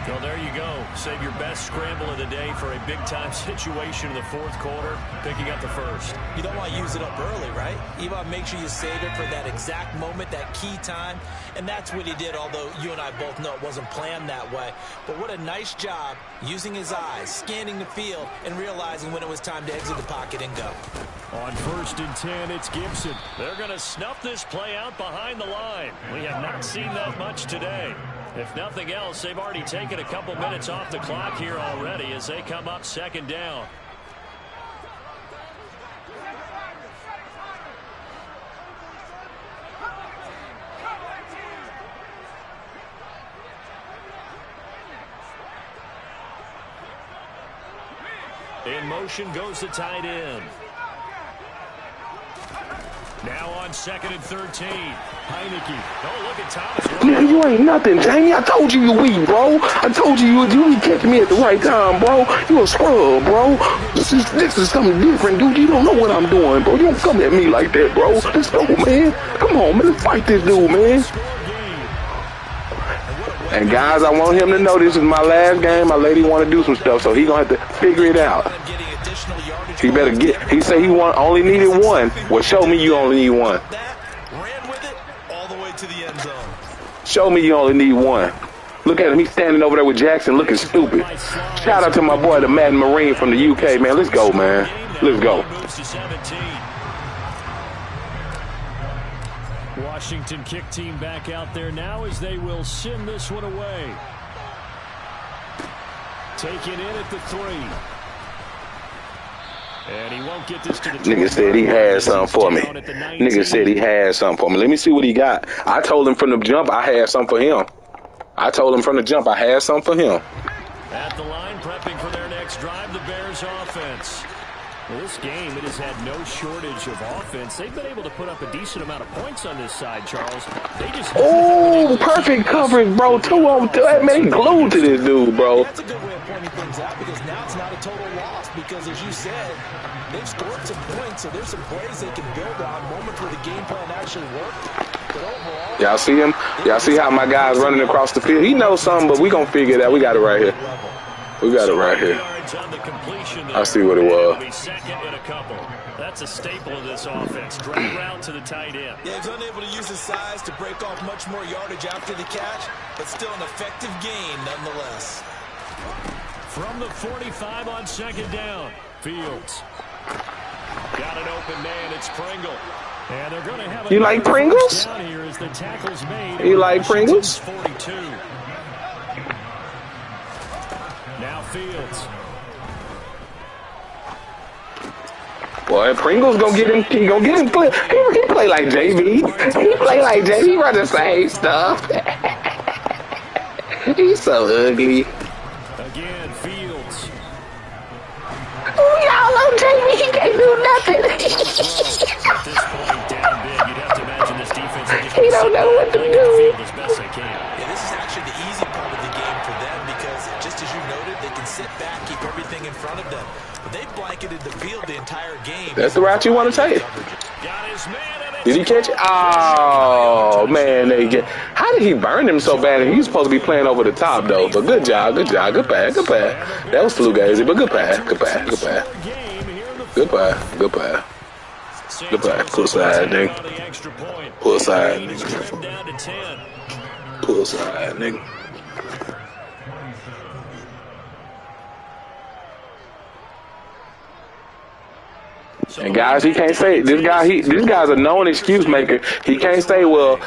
[SPEAKER 1] Well, there you go. Save your best scramble of the day for a big-time situation in the 4th quarter, picking up the first.
[SPEAKER 3] You don't want to use it up early, right? You want to make sure you save it for that exact moment, that key time. And that's what he did, although you and I both know it wasn't planned that way. But what a nice job using his eyes, scanning the field, and realizing when it was time to exit the pocket and go.
[SPEAKER 1] On 1st and 10, it's Gibson. They're going to snuff this play out behind the line. We have not seen that much today. If nothing else, they've already taken a couple minutes off the clock here already as they come up 2nd down. In motion goes the tight end. Now on 2nd and 13. Heineke. Oh, look at Thomas.
[SPEAKER 4] Man, you ain't nothing, Jamie. I told you weak, bro. I told you be catching me at the right time, bro. You a scrub, bro. This is something different, dude. You don't know what I'm doing, bro. You don't come at me like that, bro. Let's go, man. Come on, man. Let's fight this dude, man. And guys, I want him to know this is my last game. My lady want to do some stuff, so he gonna have to figure it out. He better get. He said he only needed 1. Well, show me you only need 1.
[SPEAKER 3] Ran with it all the way to the end zone.
[SPEAKER 4] Show me you only need 1. Look at him. He's standing over there with Jackson looking stupid. Shout out to my boy, the Madden Marine from the UK, man. Let's go, man. Let's go.
[SPEAKER 1] Washington kick team back out there now as they will send this one away. Taken in at the 3. And he won't get this to the
[SPEAKER 4] nigga said he had something for me. Nigga said he had something for me. Let me see what he got. I told him from the jump I had something for him. I told him from the jump I had something for him.
[SPEAKER 1] At the line, prepping for their next drive, the Bears offense. Well, this game, it has had no shortage of offense. They've been able to put up a decent amount of points on this side, Charles. They just
[SPEAKER 4] perfect coverage, bro. 2 on 2. Man, he glued to this dude, bro.
[SPEAKER 3] That's a good way of pointing things out because now it's not a total loss because, as you said, they've scored some points, so there's some plays they can build on, moments where the game plan actually worked. But overall,
[SPEAKER 4] y'all see him? Y'all see how my guy's running across the field? He knows something, but we gonna figure it out. We got it right here. We got it right here. I see what it was.
[SPEAKER 1] Second and a couple. That's a staple of this offense. Drag route to the tight end.
[SPEAKER 3] Yeah, he's unable to use his size to break off much more yardage after the catch, but still an effective gain nonetheless.
[SPEAKER 1] From the 45 on 2nd down. Fields. Got an open man. It's Pringle. And they're going to have
[SPEAKER 4] you like Pringles?
[SPEAKER 1] Down here as the tackle's made.
[SPEAKER 4] You like Pringles?
[SPEAKER 1] 42. Now Fields.
[SPEAKER 4] Boy, Pringle's gonna get him. He gonna get him. He play like JV. He play like JV. He run the same stuff. He's so ugly.
[SPEAKER 1] Again, Fields.
[SPEAKER 4] Oh, y'all know JV. He can't do nothing.
[SPEAKER 2] At this point, down big, you'd have to imagine this defense will just
[SPEAKER 4] He don't know what to do.
[SPEAKER 2] as best they can.
[SPEAKER 3] Yeah, this is actually the easy part of the game for them because, just as you noted, they can sit back, keep everything in front of them. But they've blanketed the field the entire game.
[SPEAKER 4] That's the route you want to take.
[SPEAKER 2] Got his man, and it's
[SPEAKER 4] Did he catch it? Oh, man. How did he burn him so bad? He was supposed to be playing over the top, though. But good job, good job. Good pass, good pass. That was Flugazi, but good pass, good pass, good pass. Good pass, good pass. Good pass. Pull side, nigga. Pull side, nigga. Pull side, nigga. And guys, he can't say this guy's a known excuse maker. He can't say, well,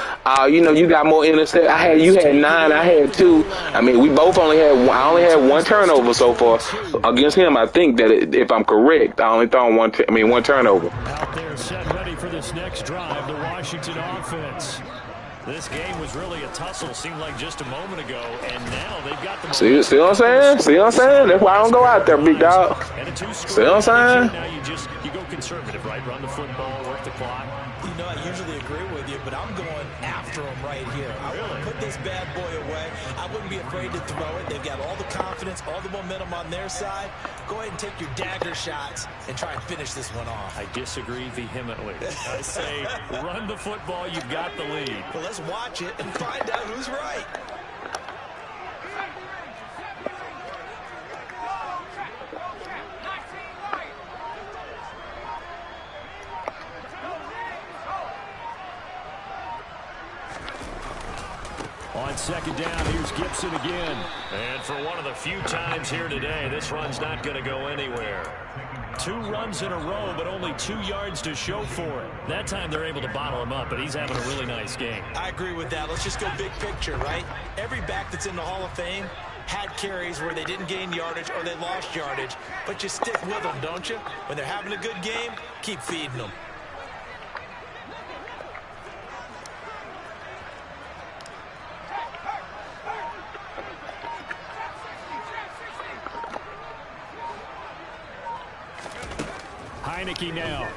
[SPEAKER 4] you know, you got more interceptions. You had 9, I had 2. I mean, we both only had I only had 1 turnover so far against him. I think that if I'm correct, I only thrown 1 turnover.
[SPEAKER 2] Out there, set ready for this next drive. The Washington offense. This game was really a tussle. Seemed like just a moment ago, and now they've got the.
[SPEAKER 4] See what I'm saying? See what I'm saying? That's why I don't go out there, big dog. See what I'm saying?
[SPEAKER 2] Now you go conservative, right? Run the football, work the clock.
[SPEAKER 3] You know, I usually agree with you, but I'm going after him right here. I want to put this bad boy away. I wouldn't be afraid to throw it. They've got all the confidence, all the momentum on their side. Go ahead and take your dagger shots and try and finish this one off.
[SPEAKER 2] I disagree vehemently. I say run the football. You've got the lead.
[SPEAKER 3] Well, let's watch it and find out who's right.
[SPEAKER 2] On second down, here's Gibson again. And for one of the few times here today, this run's not going to go anywhere. 2 runs in a row, but only 2 yards to show for it. That time they're able to bottle him up, but he's having a really nice game.
[SPEAKER 3] I agree with that. Let's just go big picture, right? Every back that's in the Hall of Fame had carries where they didn't gain yardage or they lost yardage, but you stick with them, don't you? When they're having a good game, keep feeding them.
[SPEAKER 2] Heineke now.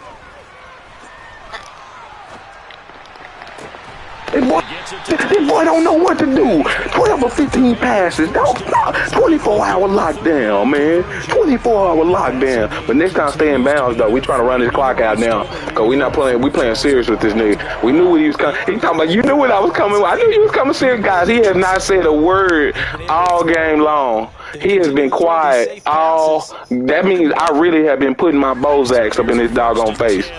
[SPEAKER 4] This boy don't know what to do. 12 or 15 passes. 24-hour lockdown, man. 24-hour lockdown. But next time, stay in bounds, though. We trying to run this clock out now. Because we not playing. We playing serious with this nigga. We knew what he was coming. He talking about, you knew what I was coming. I knew you was coming serious, guys. He has not said a word all game long. He has been quiet all. That means I really have been putting my Bozaks up in his doggone face.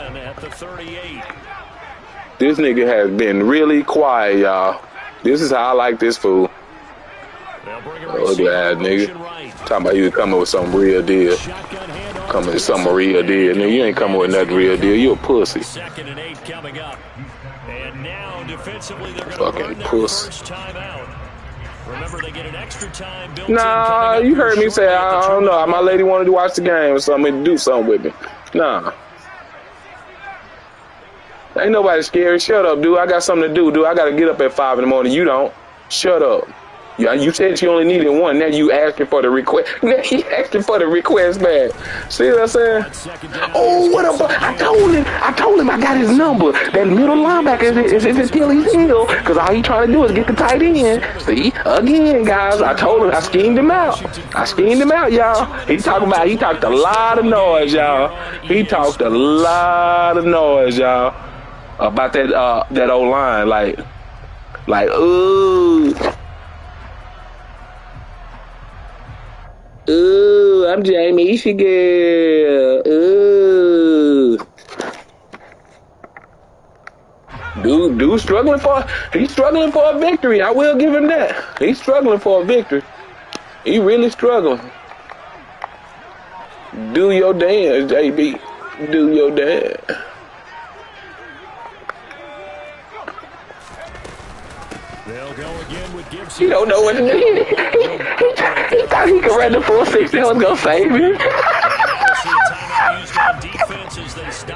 [SPEAKER 4] This nigga has been really quiet, y'all. This is how I like this fool. Ugly ass nigga. Talking about you coming with some real deal. Coming with some real deal. Nigga, you ain't coming with nothing real deal. You a pussy.
[SPEAKER 2] 2nd and 8 coming up. And now defensively they're
[SPEAKER 4] fucking pussy.
[SPEAKER 2] Remember, they get an extra time built
[SPEAKER 4] nah, you heard me say, I don't know. My lady wanted to watch the game or something to do something with me. Nah. Ain't nobody scared. Shut up, dude. I got something to do, dude. I got to get up at 5 in the morning. You don't. Shut up. Yeah, you said you only needed 1. Now you asking for the request. Now he asking for the request back. See what I'm saying? Oh, what up? I told him I got his number. That middle linebacker is Achilles heel. Because all he trying to do is get the tight end. See? Again, guys. I told him. I schemed him out. Y'all. He talked a lot of noise, y'all. He talked a lot of noise, y'all. About that old line. Like, ooh. Ooh, I'm Jamesa girl. Ooh. Dude struggling for a victory. I will give him that. He's struggling for a victory. He really struggling. Do your dance, JB. Do your dance.
[SPEAKER 2] They'll go again with Gibson.
[SPEAKER 4] He don't know what to do. He thought he could run the 4-6. That was gonna save him.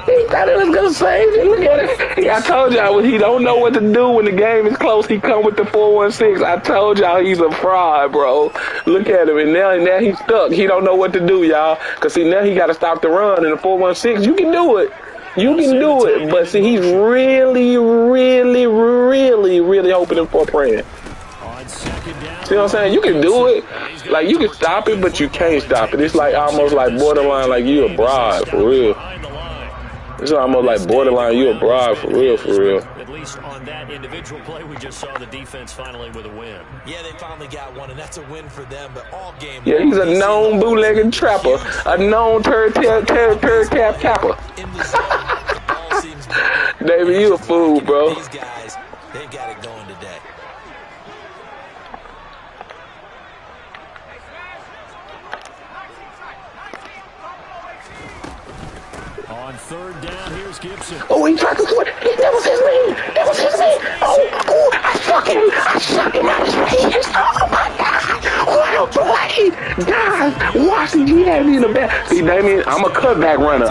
[SPEAKER 4] He thought it was gonna save it. Look at it. I told y'all he don't know what to do when the game is close. He come with the 4-1-6. I told y'all he's a fraud, bro. Look at him, and now he's stuck. He don't know what to do, y'all. Cause see now he got to stop the run in the 4-1-6. You can do it. You can do it, but see, he's really hoping for a praying. See what I'm saying? You can do it. Like, you can stop it, but you can't stop it. It's like almost like borderline, like you a bribe, for real. It's almost like borderline, you a bribe, for real, for real.
[SPEAKER 2] At least on that individual play, we just saw the defense finally with a win.
[SPEAKER 3] Yeah, they finally got one, and that's a win for them, but all game.
[SPEAKER 4] Yeah, he's a known bootlegging trapper, a known turd cap capper. David, you a fool, bro.
[SPEAKER 3] These guys, they got it going today.
[SPEAKER 2] On third down, here's Gibson.
[SPEAKER 4] Oh, he tried to score. That was his man. That was his man. Oh, I struck him. I struck him out of his hands. Oh, my God. What a play. Guys, Washington, he had me in the back. See, Damien, I'm a cutback runner.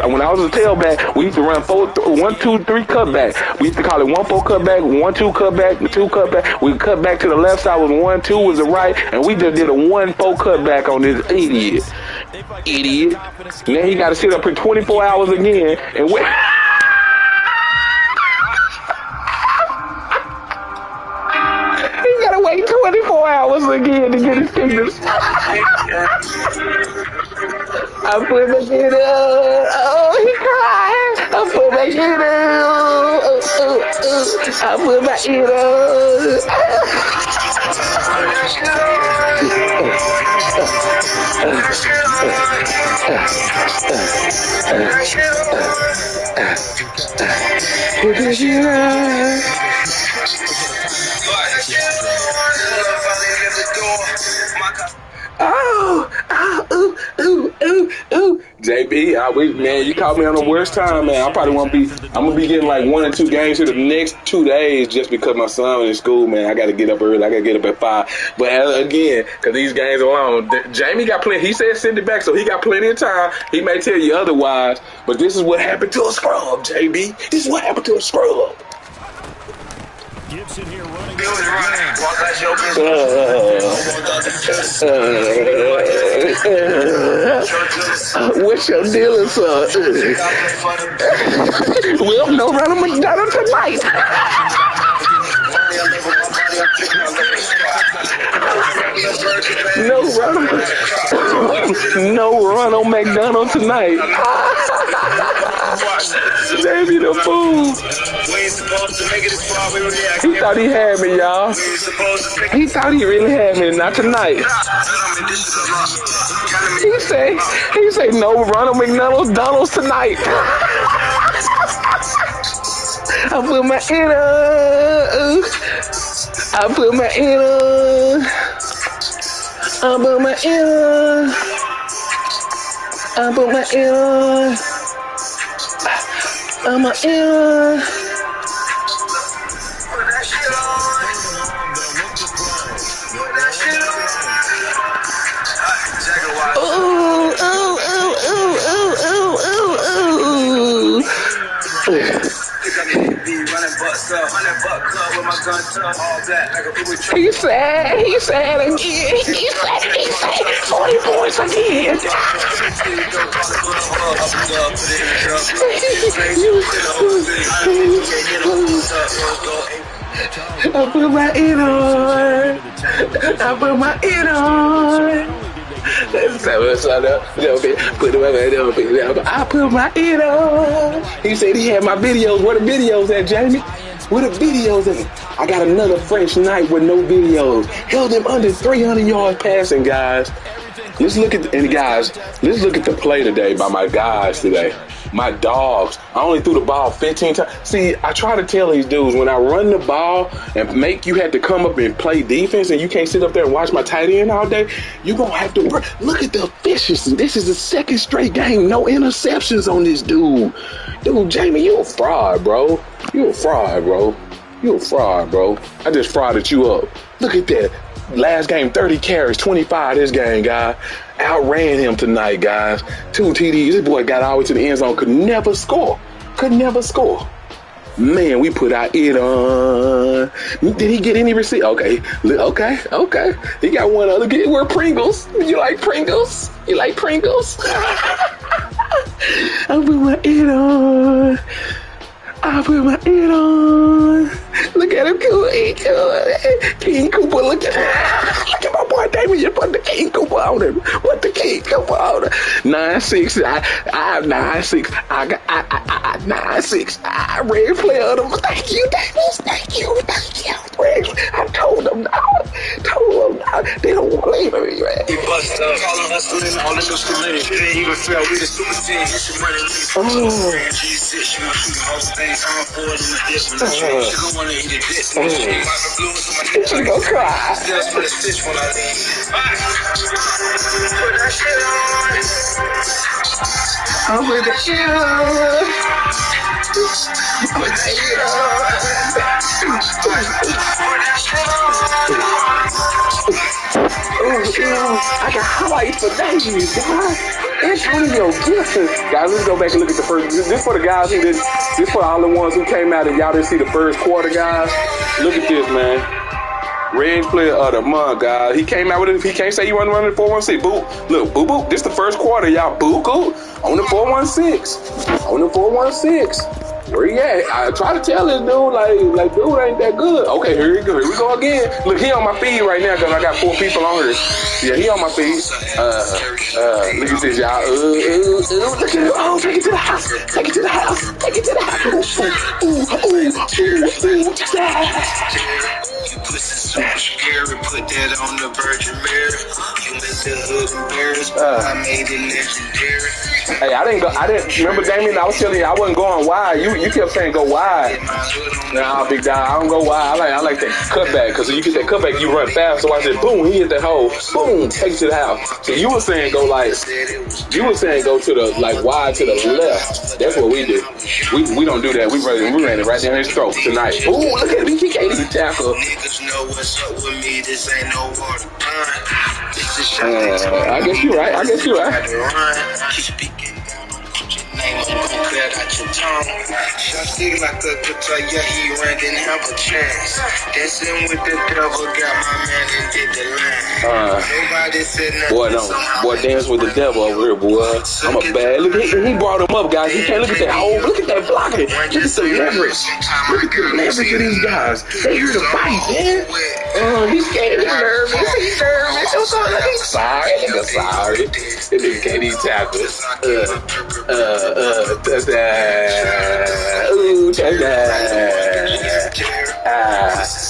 [SPEAKER 4] When I was a tailback, we used to run 1-2-3 cutback. We used to call it 1-4 cutback, 1-2 cutback, 2 cutback. We cut back to the left side was 1-2 was the right, and we just did a 1-4 cutback on this idiot. Now he got to sit up for 24 hours again and wait. He got to wait 24 hours again to get his fingers. I put my shit up. Oh, he cried. I put my shit up. I put my shit JB, man, you caught me on the worst time, man. I'm gonna be getting like 1 or 2 games here the next 2 days just because my son is in school, man. I gotta get up early. I gotta get up at 5. But again, because these games alone, Jamie got plenty. He said send it back, so he got plenty of time. He may tell you otherwise, but this is what happened to a scrub, JB. This is what happened to a scrub.
[SPEAKER 2] Gibson here running.
[SPEAKER 4] What's your deal, son? Well, no Ronald McDonald tonight. No Ronald McDonald tonight. Davey the fool. He thought he had me, y'all. He thought he really had me. Not tonight. He say no Ronald McDonald's tonight. I put my inner. I put my inner. I put my inner. I put my inner. I'm a ill. He said again. He said 40 points again. I put my in on. I put my in on. I put my in on. He said he had my videos. Where the videos at, Jamie? Where the videos at? I got another fresh night with no videos. Held him under 300 yards passing, guys. Let's look at the play today by my guys today. My dogs. I only threw the ball 15 times. See, I try to tell these dudes, when I run the ball and make you have to come up and play defense and you can't sit up there and watch my tight end all day, you're going to have to look at the efficiency. This is the second straight game. No interceptions on this dude. Dude, Jamie, you a fraud, bro. You a fraud, bro. You a fraud, bro. I just frauded you up. Look at that. Last game, 30 carries, 25 this game, guys. Outran him tonight, guys. 2 TDs. This boy got all the way to the end zone, could never score. Could never score. Man, we put our it on. Did he get any receipt? Okay. He got one other. Where Pringles? You like Pringles? You like Pringles? I put my it on. Look at him, King Cooper. Look at my boy Damien. You put the King Cooper on him. Put the King Cooper on him. 9-6. I have 9-6. I got 9-6. I red player of them. Thank you, Davis. Thank you. I told them now. They don't want to leave me, man.
[SPEAKER 5] He bust up, hustling, all the new cement. Then he was fell with the super team. He should run it.
[SPEAKER 4] She's gonna cry. I'm with the shit on. I got highlights for days, guys. Antonio Gibson. Guys, let's go back and look at the first. This for the guys who didn't. This for all the ones who came out and y'all didn't see the first quarter, guys. Look at this, man. Red player of the month, guys. He came out with it. He can't say he wasn't running the 416. Boo. Look, boo. This the first quarter, y'all. Boo. On the 416. Where he at? I try to tell this dude, like dude ain't that good. Okay, here we go again. Look, he on my feed right now because I got 4 people on here. Yeah, he on my feed. Look at this, y'all. Look at it. Oh, take it to the house.
[SPEAKER 5] Pussy super scary, put that on the Virgin Mary. You make the hood embarrassed, I made it legendary.
[SPEAKER 4] Hey, I didn't remember, Damien. I was telling you I wasn't going wide. You kept saying go wide. Nah, big dog, I don't go wide. I like that cutback because you get that cutback, you run fast. So I said, boom, he hit that hole. Boom, take it to the house. So you were saying go to the wide to the left. That's what we do. We don't do that. We ran it right down his throat tonight. Ooh, look at me, he can't even tackle.
[SPEAKER 5] Niggas know what's up with me. This ain't no water.
[SPEAKER 4] I guess you right.
[SPEAKER 5] Keep speaking down on your name. I'm gonna clear out your tongue. Shot stick like a guitar. Yeah, he ran, didn't have a chance. Dancing with the devil, got my man and did the line. Nobody said nothing.
[SPEAKER 4] Boy, dance with the devil over here, boy. I'm a bad. Look, he brought him up, guys. He can't look at that hole. Look at that blocking. Look at the leverage. Look at the leverage of these guys. They here to fight, man. He's scared. He's nervous. He's sorry. This nigga can't even tackle.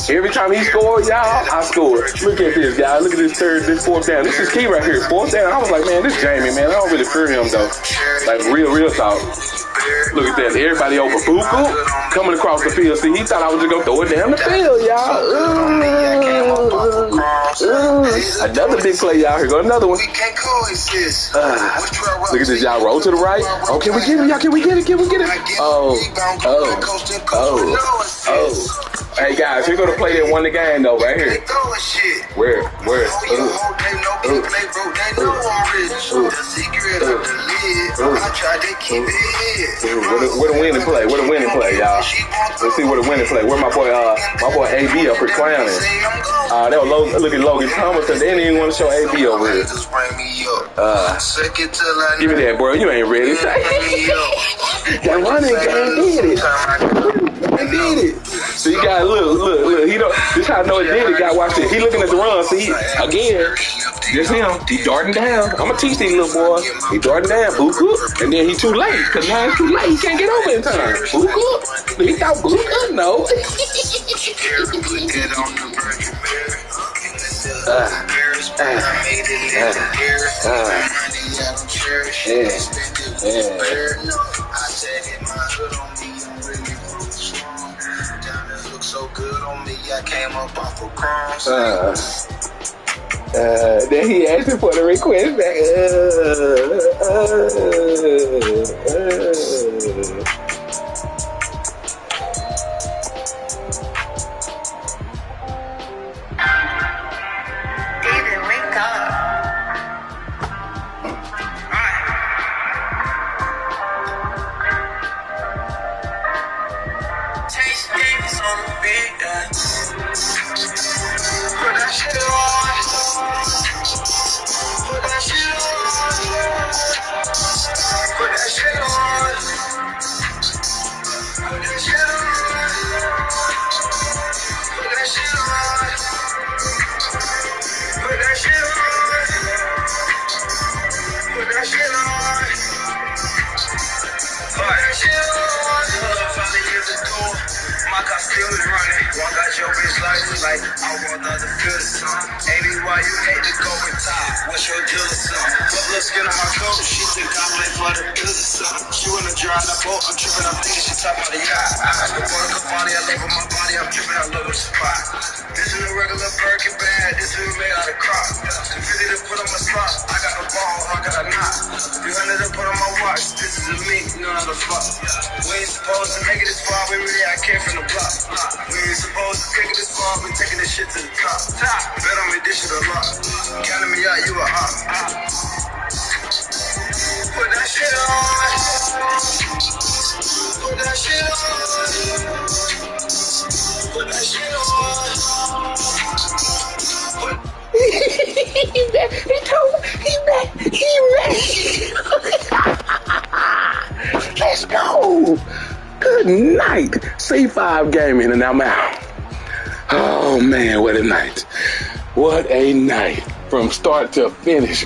[SPEAKER 4] Every time he scores, y'all, I score. Look at this, guys. Look at this fourth down. This is key right here. Fourth down. I was like, man, this Jamie, man. I don't really fear him, though. Like, real talk. Look at that. Everybody over Buku coming across the field. See, he thought I was just going to throw it down the field, y'all. Another big play, y'all. Here go another one. Look at this, y'all. Roll to the right. Oh, can we get it, y'all? Can we get it? Oh. Hey, guys, we're going to play that one the game, though, right here. Where? Where the winning play? Where the winning play, y'all? Let's see where the winning play. Where my boy AB up here clowning. That was look at Logan Thomas, because they didn't even want to show AB over here. Give me that, bro. You ain't ready. That running game did it. So you got look. He don't. This how I know it did it. Got watch it. He looking at the run. See again. Just him. He darting down. I'm gonna teach these little boys. He darting down. Buku. And then he too late. Cause now it's too late. He can't get over in time. Buku. He thought Buku. No.
[SPEAKER 5] So good on me, I came up off a cross.
[SPEAKER 4] Then he asked me for the request back.
[SPEAKER 6] David, wake up.
[SPEAKER 5] your bitch like I want other good or something. Amy, why you hate to go with top? What's your deal or something? Put little skin on my coat, she think I play for the good or something. She wanna drive the boat, I'm tripping, I'm thinking she top of the yacht. I got the water, the body, I love my body, I'm tripping, I love the spot. This is a regular Birkin bag, this is made out of crop. 50 to put on my slot, I got a ball, how could I not? 300 to put on my watch, this is a me, you know how to fuck. We ain't supposed to make it this far, we really, I came from the block. We ain't supposed to take it this far, we taking this shit to the top. Bet on me, this shit a lot. Counting me out, you a hot. Put that shit on. Put that shit on. Put that shit on.
[SPEAKER 4] Let's go. Good night. C5 Gaming, and I'm out. Oh man, what a night. What a night from start to finish.